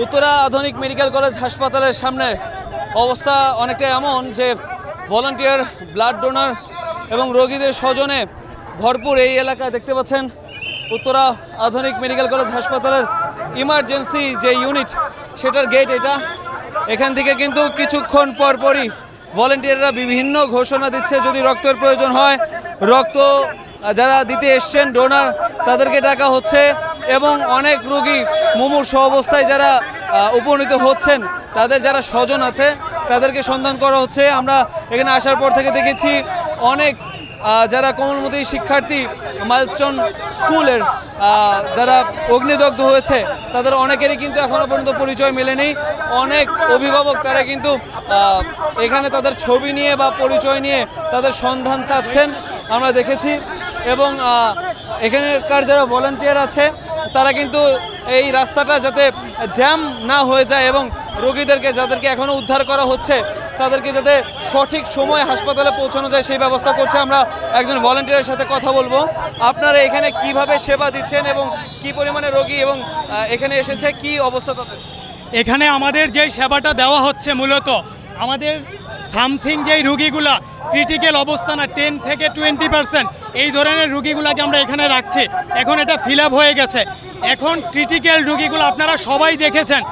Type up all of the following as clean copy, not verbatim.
উত্তরা আধুনিক medical college হাসপাতালের সামনে অবস্থা অনেকটা এমন যে ভলান্টিয়ার, ব্লাড ডোনার এবং রোগীদের স্বজনে ভরপুর এই এলাকায়। দেখতে পাচ্ছেন উত্তরা আধুনিক মেডিকেল কলেজ হাসপাতালের ইমার্জেন্সি যে ইউনিট সেটার গেট এটা। এখান থেকে কিন্তু কিছুক্ষণ পরপরই ভলান্টিয়াররা বিভিন্ন ঘোষণা দিচ্ছে, যদি রক্তের প্রয়োজন হয়, রক্ত যারা দিতে এসছেন ডোনার তাদেরকে ডাকা হচ্ছে এবং অনেক রোগী মুমূর্ষ অবস্থায় যারা উপনীত হচ্ছেন তাদের যারা স্বজন আছে তাদেরকে সন্ধান করা হচ্ছে। আমরা এখানে আসার পর থেকে দেখেছি অনেক যারা কোমলমতি শিক্ষার্থী মাইলস্টোন স্কুলের যারা অগ্নিদগ্ধ হয়েছে তাদের অনেকেরই কিন্তু এখনও পর্যন্ত পরিচয় মেলেনি। অনেক অভিভাবক তারা কিন্তু এখানে তাদের ছবি নিয়ে বা পরিচয় নিয়ে তাদের সন্ধান চাচ্ছেন আমরা দেখেছি। এবং এখানকার যারা ভলান্টিয়ার আছে তারা কিন্তু এই রাস্তাটা যাতে জ্যাম না হয়ে যায় এবং রোগীদেরকে যাদেরকে এখনও উদ্ধার করা হচ্ছে তাদেরকে যাতে সঠিক সময়ে হাসপাতালে পৌঁছানো যায় সেই ব্যবস্থা করছে। আমরা একজন ভলান্টিয়ারের সাথে কথা বলবো। আপনারা এখানে কিভাবে সেবা দিচ্ছেন এবং কি পরিমাণে রোগী এবং এখানে এসেছে, কি অবস্থা তাদের? এখানে আমাদের যে সেবাটা দেওয়া হচ্ছে মূলত আমাদের সামথিং যেই রুগীগুলা ক্রিটিক্যাল অবস্থা না 10 থেকে 20% এই ধরনের রুগীগুলাকে আমরা এখানে রাখছি। এখন এটা ফিল আপ হয়ে গেছে। এখন ক্রিটিক্যাল রুগীগুলো আপনারা সবাই দেখেছেন,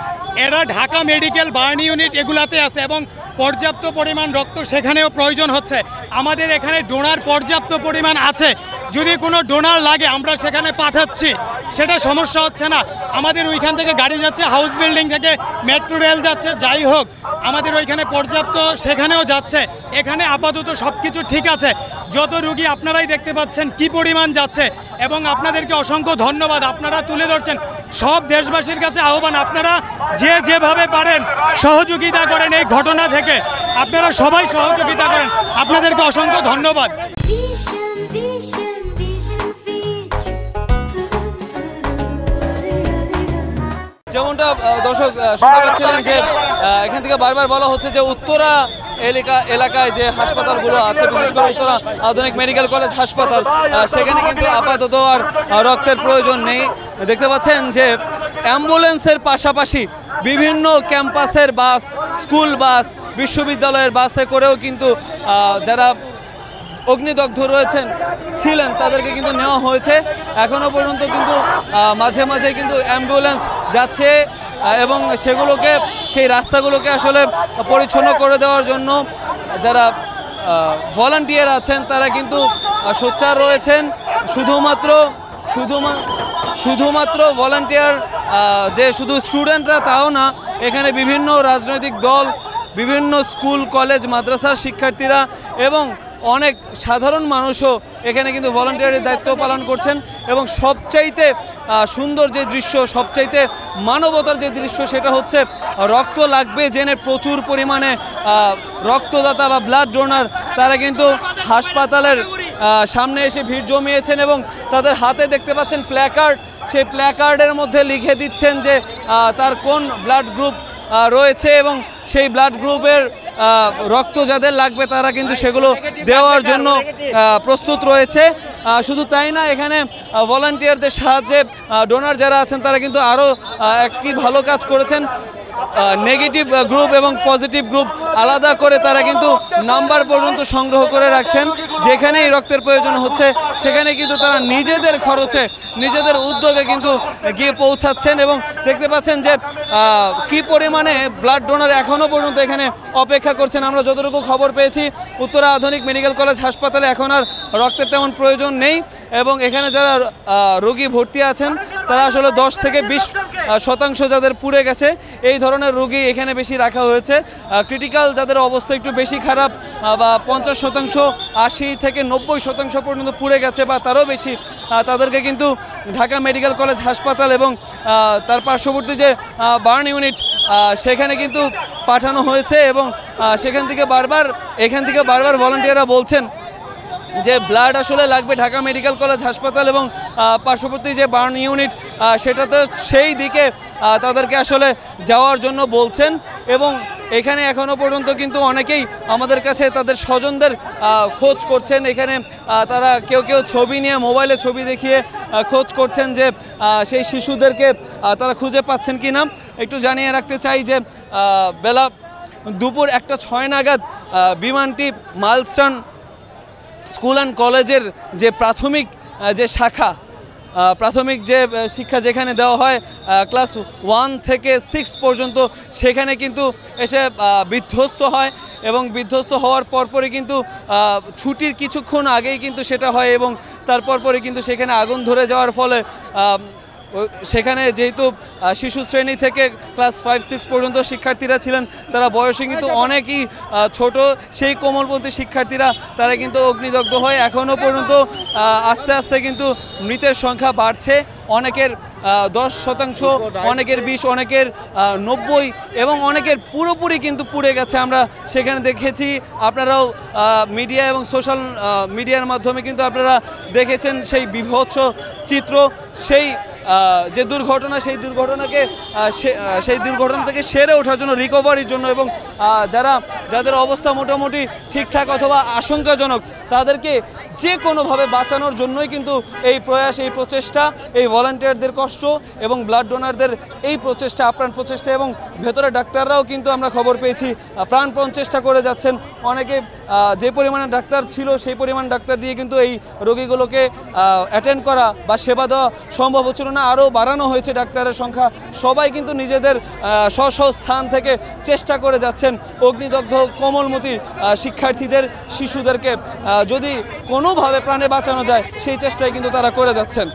এরা ঢাকা মেডিকেল বার্ন ইউনিট এগুলাতে আছে এবং পর্যাপ্ত পরিমাণ রক্ত সেখানেও প্রয়োজন হচ্ছে। আমাদের এখানে ডোনার পর্যাপ্ত পরিমাণ আছে, যদি কোনো ডোনার লাগে আমরা সেখানে পাঠাচ্ছি, সেটা সমস্যা হচ্ছে না। আমাদের ওইখান থেকে গাড়ি যাচ্ছে, হাউস বিল্ডিং থেকে মেট্রো রেল যাচ্ছে, যাই হোক আমাদের ওইখানে পর্যাপ্ত সেখানেও যাচ্ছে। এখানে আপাতত সব কিছু ঠিক আছে। যত রুগী আপনারাই দেখতে পাচ্ছেন কি পরিমাণ যাচ্ছে এবং আপনাদেরকে অসংখ্য ধন্যবাদ, আপনারা তুলে ধরছেন। সব দেশবাসীর কাছে আহ্বান, আপনারা যে যেভাবে পারেন সহযোগিতা করেন, এই ঘটনা থেকে আপনারা সবাই সহযোগিতা করেন। আপনাদেরকে অসংখ্য ধন্যবাদ। যেমনটা দর্শক শুনতে পাচ্ছিলেন যে এখান থেকে বারবার বলা হচ্ছে যে উত্তরা এলাকায় যে হাসপাতালগুলো আছে, বিশেষ করে উত্তরা আধুনিক মেডিকেল কলেজ হাসপাতাল, সেখানে কিন্তু আপাতত আর রক্তের প্রয়োজন নেই। দেখতে পাচ্ছেন যে অ্যাম্বুলেন্সের পাশাপাশি বিভিন্ন ক্যাম্পাসের বাস, স্কুল বাস, বিশ্ববিদ্যালয়ের বাসে করেও কিন্তু যারা অগ্নিদগ্ধ ছিলেন তাদেরকে কিন্তু নেওয়া হয়েছে। এখনও পর্যন্ত কিন্তু মাঝে মাঝে কিন্তু অ্যাম্বুলেন্স যাচ্ছে এবং সেগুলোকে, সেই রাস্তাগুলোকে আসলে পরিচ্ছন্ন করে দেওয়ার জন্য যারা ভলান্টিয়ার আছেন তারা কিন্তু সোচ্চার রয়েছেন। শুধুমাত্র ভলান্টিয়ার যে শুধু স্টুডেন্টরা তাও না, এখানে বিভিন্ন রাজনৈতিক দল, বিভিন্ন স্কুল, কলেজ, মাদ্রাসার শিক্ষার্থীরা এবং অনেক সাধারণ মানুষও এখানে কিন্তু ভলান্টিয়ারের দায়িত্ব পালন করছেন। এবং সবচাইতে সুন্দর যে দৃশ্য, সবচাইতে মানবতার যে দৃশ্য, সেটা হচ্ছে রক্ত লাগবে জেনে প্রচুর পরিমাণে রক্তদাতা বা ব্লাড ডোনার তারা কিন্তু হাসপাতালের সামনে এসে ভিড় জমিয়েছেন এবং তাদের হাতে দেখতে পাচ্ছেন প্ল্যাকার্ড। সেই প্ল্যাকার্ডের মধ্যে লিখে দিচ্ছেন যে তার কোন ব্লাড গ্রুপ রয়েছে এবং সেই ব্লাড গ্রুপের রক্ত যাদের লাগবে তারা কিন্তু সেগুলো দেওয়ার জন্য প্রস্তুত রয়েছে। শুধু তাই না, এখানে ভলান্টিয়ারদের সাহায্যে ডোনার যারা আছেন তারা কিন্তু আরও একটি ভালো কাজ করেছেন। নেগেটিভ গ্রুপ এবং পজিটিভ গ্রুপ আলাদা করে তারা কিন্তু নাম্বার পর্যন্ত সংগ্রহ করে রাখছেন। যেখানেই রক্তের প্রয়োজন হচ্ছে সেখানে কিন্তু তারা নিজেদের খরচে, নিজেদের উদ্যোগে কিন্তু গিয়ে পৌঁছাচ্ছেন এবং দেখতে পাচ্ছেন যে কি পরিমাণে ব্লাড ডোনার এখনও পর্যন্ত এখানে অপেক্ষা করছেন। আমরা যতটুকু খবর পেয়েছি উত্তরা আধুনিক মেডিকেল কলেজ হাসপাতালে এখন আর রক্তের তেমন প্রয়োজন নেই এবং এখানে যারা রোগী ভর্তি আছেন তারা আসলে 10 থেকে 20% যাদের পুড়ে গেছে এই ধরনের রোগী এখানে বেশি রাখা হয়েছে। ক্রিটিক্যাল যাদের অবস্থা একটু বেশি খারাপ বা 50%, 80 থেকে 90% পর্যন্ত পুড়ে গেছে বা তারও বেশি, তাদেরকে কিন্তু ঢাকা মেডিকেল কলেজ হাসপাতাল এবং তার পার্শ্ববর্তী যে বার্ন ইউনিট সেখানে কিন্তু পাঠানো হয়েছে এবং এখান থেকে বারবার ভলান্টিয়াররা বলছেন যে ব্লাড আসলে লাগবে ঢাকা মেডিকেল কলেজ হাসপাতাল এবং পার্শ্ববর্তী যে বার্ন ইউনিট সেটাতে সেই দিকে তাদেরকে আসলে যাওয়ার জন্য বলছেন এবং এখানে এখনও পর্যন্ত কিন্তু অনেকেই আমাদের কাছে তাদের স্বজনদের খোঁজ করছেন। এখানে তারা কেউ কেউ ছবি নিয়ে মোবাইলে ছবি দেখিয়ে খোঁজ করছেন যে সেই শিশুদেরকে তারা খুঁজে পাচ্ছেন কি না। একটু জানিয়ে রাখতে চাই যে বেলা দুপুর 1:06 নাগাদ বিমানটি মাইলস্টোন স্কুল অ্যান্ড কলেজের যে প্রাথমিক যে শাখা, প্রাথমিক যে শিক্ষা যেখানে দেওয়া হয় ক্লাস 1 থেকে 6 পর্যন্ত, সেখানে কিন্তু এসে বিধ্বস্ত হয় এবং বিধ্বস্ত হওয়ার পরপরই কিন্তু ছুটির কিছুক্ষণ আগেই কিন্তু সেটা হয় এবং তারপর পরে কিন্তু সেখানে আগুন ধরে যাওয়ার ফলে সেখানে যেহেতু শিশু শ্রেণী থেকে ক্লাস 5-6 পর্যন্ত শিক্ষার্থীরা ছিলেন, তারা বয়সে কিন্তু অনেকই ছোট, সেই কোমলপন্থী শিক্ষার্থীরা তারা কিন্তু অগ্নিদগ্ধ হয়। এখনও পর্যন্ত আস্তে আস্তে কিন্তু মৃতের সংখ্যা বাড়ছে, অনেকের 10%, অনেকের 20, অনেকের 90 এবং অনেকের পুরোপুরি কিন্তু পুড়ে গেছে। আমরা সেখানে দেখেছি, আপনারাও মিডিয়া এবং সোশ্যাল মিডিয়ার মাধ্যমে কিন্তু আপনারা দেখেছেন সেই বীভৎস চিত্র। সেই যে দুর্ঘটনা, সেই দুর্ঘটনা থেকে সেরে ওঠার জন্য, রিকভারির জন্য এবং যাদের অবস্থা মোটামুটি ঠিকঠাক অথবা আশঙ্কাজনক, তাদেরকে যে কোনোভাবে বাঁচানোর জন্যই কিন্তু এই প্রয়াস, এই প্রচেষ্টা, এই ভলান্টিয়ারদের কষ্ট এবং ব্লাড ডোনারদের এই প্রচেষ্টা, আপ্রাণ প্রচেষ্টা। এবং ভেতরে ডাক্তাররাও কিন্তু আমরা খবর পেয়েছি প্রাণপণ চেষ্টা করে যাচ্ছেন। অনেকে যে পরিমাণে ডাক্তার ছিল সেই পরিমাণ ডাক্তার দিয়ে কিন্তু এই রোগীগুলোকে অ্যাটেন্ড করা বা সেবা দেওয়া সম্ভব হচ্ছিল না, আরও বাড়ানো হয়েছে ডাক্তারের সংখ্যা। সবাই কিন্তু নিজেদের স্ব স্থান থেকে চেষ্টা করে যাচ্ছেন অগ্নিদগ্ধ কোমলমতি শিক্ষার্থীদের, শিশুদেরকে যদি কোনোভাবে প্রাণে বাঁচানো যায় সেই চেষ্টাই কিন্তু তারা করে যাচ্ছেন।